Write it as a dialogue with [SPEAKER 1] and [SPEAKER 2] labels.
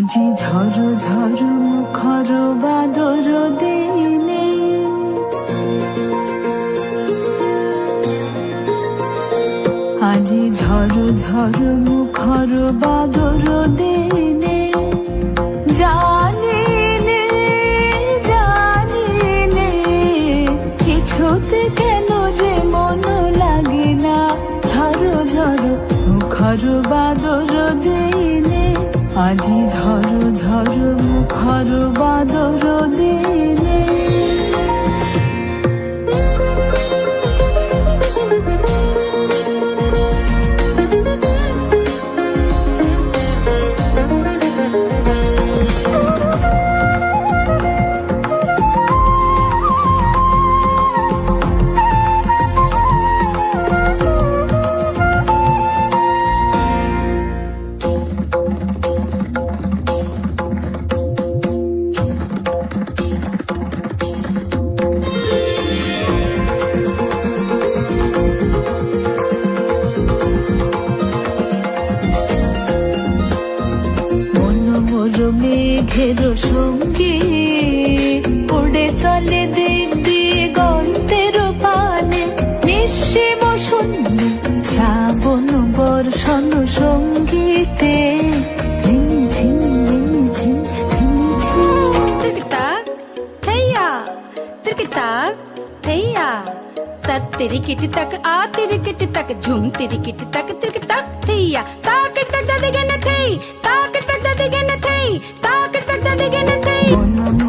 [SPEAKER 1] আজি ঝড় ঝড় মুখর বাদর দিনে আজি ঝড় ঝড় মুখর বাদর দিনে জানিনে জানিনে কিছুতে কেন যে মন লাগে না ঝড় ঝড় মুখর বাদর দিনে আজি ঝড় ঝড় মুখর বাদর দিনে মেঘের সঙ্গে উড়ে চলে দিক দিয়ে গন্তের পানে নিঃসীম শূন্য শ্রাবণ বর্ষণ সঙ্গীতে
[SPEAKER 2] तेरी किट तक आ तेरी किट तक झूम तेरी किट तक तेरी तक थैया ताक तक दे गे न थई ताक तक दे गे न थई ताक तक दे गे न थई